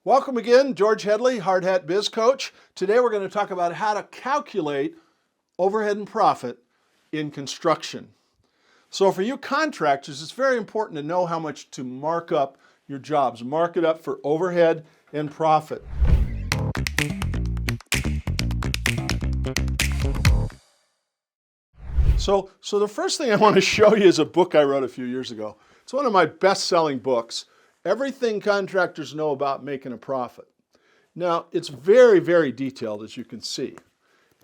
Welcome again, George Hedley, HardHat BizCoach. Today we're going to talk about how to calculate overhead and profit in construction. So for you contractors, it's very important to know how much to mark up your jobs. Mark it up for overhead and profit. So the first thing I want to show you is a book I wrote a few years ago. It's one of my best-selling books, Everything Contractors Know About Making a Profit. Now, it's very, very detailed, as you can see.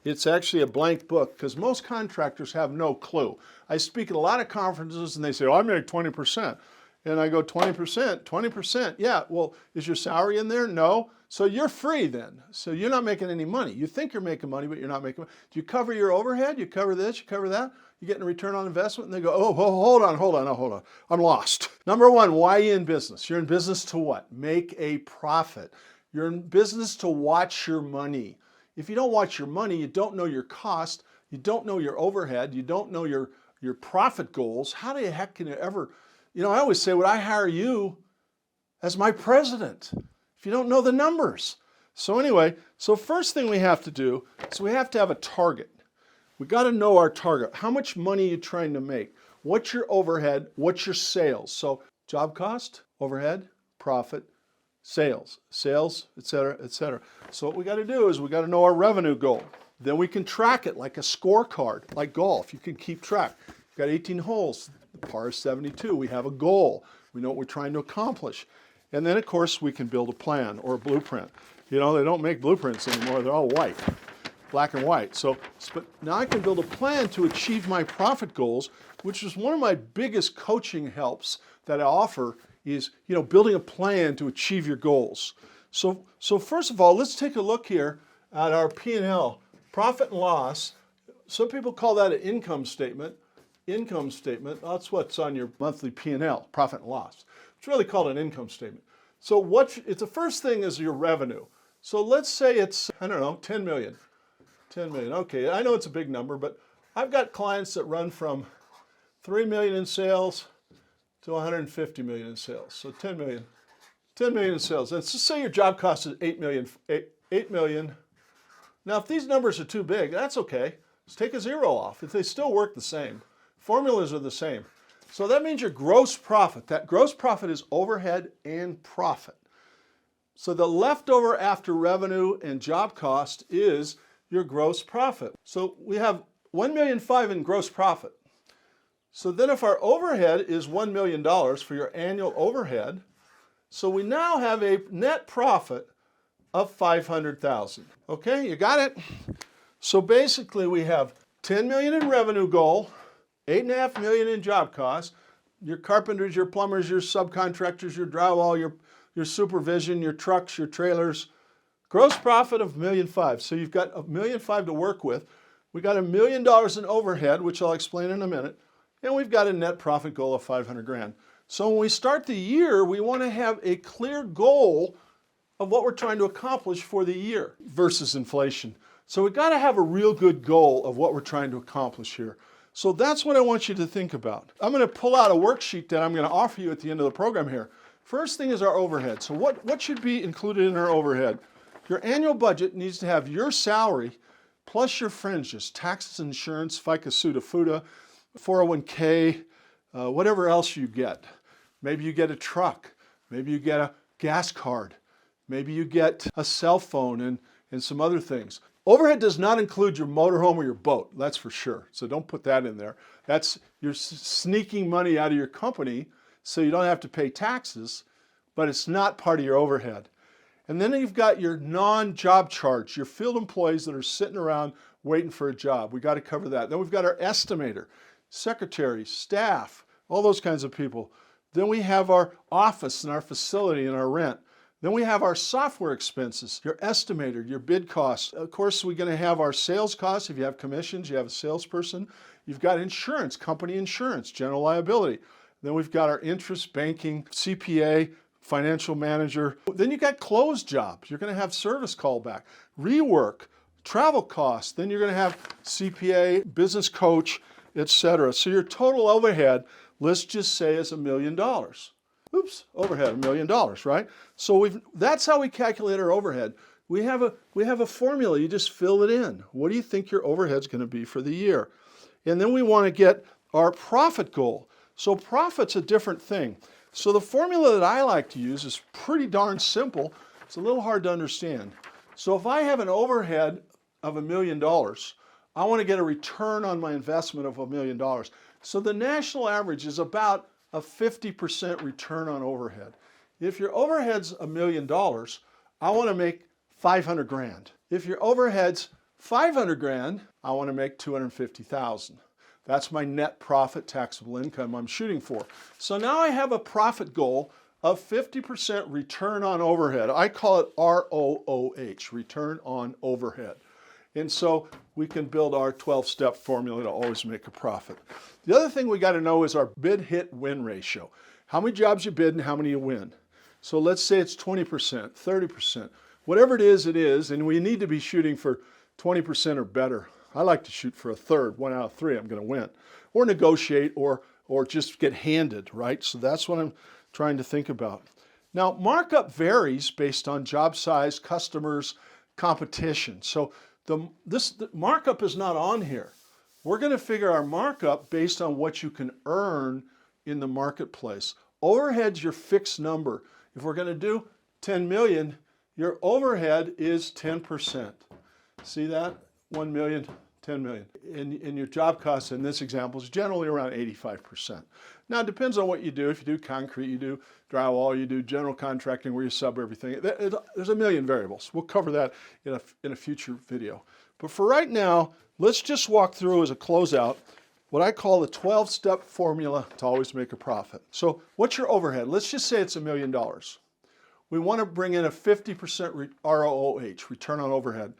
It's actually a blank book because most contractors have no clue. I speak at a lot of conferences and they say, oh, I make 20%. And I go, 20%? 20%? Yeah, well, is your salary in there? No. So you're free then. So you're not making any money. You think you're making money, but you're not making money. Do you cover your overhead? You cover this, you cover that? You're getting a return on investment? And they go, oh, hold on. I'm lost. Number one, why are you in business? You're in business to what? Make a profit. You're in business to watch your money. If you don't watch your money, you don't know your cost, you don't know your overhead, you don't know your profit goals. How the heck can you ever, I always say, would I hire you as my president if you don't know the numbers? So anyway, first thing we have to do is we have to have a target. We got to know our target. How much money are you trying to make? What's your overhead? What's your sales? So job cost, overhead, profit, sales, et cetera, et cetera. So what we got to do is we got to know our revenue goal. Then we can track it like a scorecard, like golf. You can keep track. You've got 18 holes. The par is 72. We have a goal. We know what we're trying to accomplish. And then, of course, we can build a plan or a blueprint. They don't make blueprints anymore. They're all white, black and white. But now I can build a plan to achieve my profit goals, which is one of my biggest coaching helps that I offer is, building a plan to achieve your goals. So first of all, let's take a look here at our P&L, profit and loss. Some people call that an income statement. Income statement, that's what's on your monthly P&L, profit and loss. It's really called an income statement. So the first thing is your revenue. So let's say it's, 10 million. 10 million, okay, I know it's a big number, but I've got clients that run from 3 million in sales to 150 million in sales. So 10 million in sales. Let's just say your job cost is 8 million. Now, if these numbers are too big, that's okay. Just take a zero off. If they still work the same, formulas are the same. So that means your gross profit. That gross profit is overhead and profit. So the leftover after revenue and job cost is your gross profit. So we have 1.5 million in gross profit. So then if our overhead is $1 million for your annual overhead, so we now have a net profit of 500,000. Okay, you got it? So basically we have 10 million in revenue goal, 8.5 million in job costs, your carpenters, your plumbers, your subcontractors, your drywall, your supervision, your trucks, your trailers, gross profit of $1.5 million. So you've got $1.5 million to work with. We got $1 million in overhead, which I'll explain in a minute. And we've got a net profit goal of 500 grand. So when we start the year, we want to have a clear goal of what we're trying to accomplish for the year versus inflation. So we've got to have a real good goal of what we're trying to accomplish here. So that's what I want you to think about. I'm going to pull out a worksheet that I'm going to offer you at the end of the program here. First thing is our overhead. So what should be included in our overhead? Your annual budget needs to have your salary plus your fringes, taxes, insurance, FICA, SUTA, FUTA, 401k, whatever else you get. Maybe you get a truck. Maybe you get a gas card. Maybe you get a cell phone and some other things. Overhead does not include your motorhome or your boat, that's for sure. So don't put that in there. You're sneaking money out of your company so you don't have to pay taxes, but it's not part of your overhead. And then you've got your non-job charge, your field employees that are sitting around waiting for a job. We got to cover that. Then we've got our estimator, secretary, staff, all those kinds of people. Then we have our office and our facility and our rent. Then we have our software expenses, your estimator, your bid costs. Of course, we're going to have our sales costs. If you have commissions, you have a salesperson. You've got insurance, company insurance, general liability. Then we've got our interest, banking, CPA, financial manager. Then you've got closed jobs. You're going to have service callback, rework, travel costs. Then you're going to have CPA, business coach, etc. So your total overhead, let's just say, is $1 million. Oops, overhead, $1 million, right? So that's how we calculate our overhead. We have a formula, you just fill it in. What do you think your overhead's going to be for the year? And then we want to get our profit goal. So profit's a different thing. So the formula that I like to use is pretty darn simple. It's a little hard to understand. So if I have an overhead of $1 million, I want to get a return on my investment of $1 million. So the national average is about a 50% return on overhead. If your overhead's $1 million, I want to make 500 grand. If your overhead's 500 grand, I want to make 250,000. That's my net profit taxable income I'm shooting for. So now I have a profit goal of 50% return on overhead. I call it ROOH, return on overhead. And so we can build our 12-step formula to always make a profit. The other thing we got to know is our bid-hit-win ratio. How many jobs you bid and how many you win. So let's say it's 20%, 30%. Whatever it is, and we need to be shooting for 20% or better. I like to shoot for a third, 1 out of 3 I'm going to win. Or negotiate or just get handed, right? So that's what I'm trying to think about. Now, markup varies based on job size, customers, competition. So the markup is not on here. We're going to figure our markup based on what you can earn in the marketplace. Overhead's your fixed number. If we're going to do 10 million, your overhead is 10%. See that? 1 million, 10 million. And your job costs in this example is generally around 85%. Now it depends on what you do. If you do concrete, you do drywall, you do general contracting where you sub everything. There's a million variables. We'll cover that in a future video. But for right now, let's just walk through as a closeout what I call the 12-step formula to always make a profit. So what's your overhead? Let's just say it's $1 million. We want to bring in a 50% ROOH, return on overhead,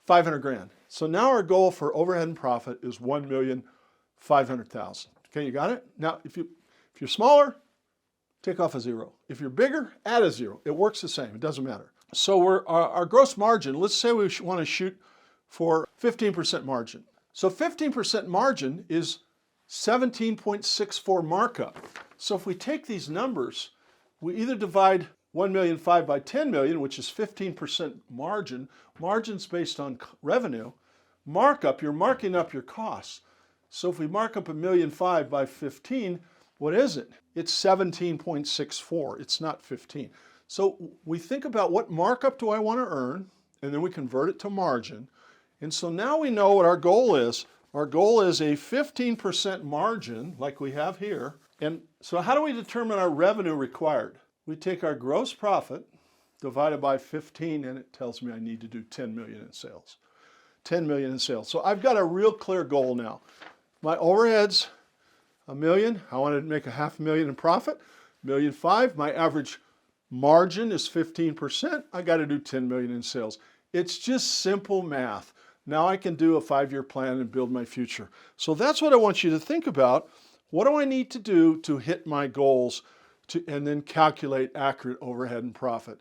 500 grand. So now our goal for overhead and profit is 1,500,000. Okay, you got it? Now, if you're smaller, take off a 0. If you're bigger, add a 0. It works the same. It doesn't matter. So our gross margin, let's say we want to shoot for 15% margin. So 15% margin is 17.64 markup. So if we take these numbers, we either divide 1,000,005 by 10 million, which is 15% margin. Margin's based on revenue. Markup, you're marking up your costs. So if we mark up 1,000,005 by 15, what is it? It's 17.64. It's not 15. So we think about what markup do I want to earn, and then we convert it to margin. And so now we know what our goal is. Our goal is a 15% margin, like we have here. And so how do we determine our revenue required? We take our gross profit divided by 15, and it tells me I need to do 10 million in sales. 10 million in sales. So I've got a real clear goal now. My overhead's $1 million. I want to make $500,000 in profit. 1,000,005. My average margin is 15%. I got to do 10 million in sales. It's just simple math. Now I can do a 5-year plan and build my future. So that's what I want you to think about. What do I need to do to hit my goals and then calculate accurate overhead and profit?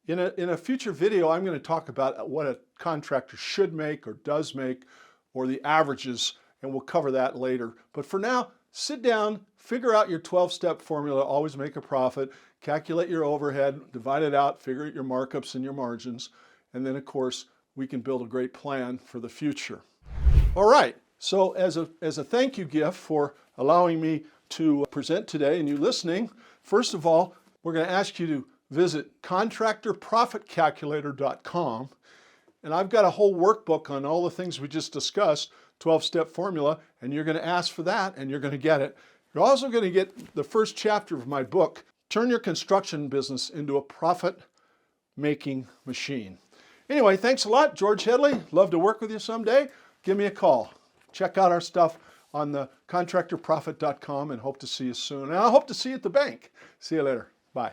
In a future video, I'm going to talk about what a contractor should make or does make, or the averages, and we'll cover that later. But for now, sit down, figure out your 12-step formula, always make a profit, calculate your overhead, divide it out, figure out your markups and your margins, and then of course, we can build a great plan for the future. All right, so as a thank you gift for allowing me to present today and you listening, first of all, we're going to ask you to visit contractorprofitcalculator.com, and I've got a whole workbook on all the things we just discussed, 12-step formula, and you're going to ask for that and you're going to get it. You're also going to get the first chapter of my book, Turn Your Construction Business into a Profit-Making Machine. Anyway, thanks a lot, George Hedley. Love to work with you someday. Give me a call. Check out our stuff on the contractorprofit.com and hope to see you soon. And I hope to see you at the bank. See you later. Bye.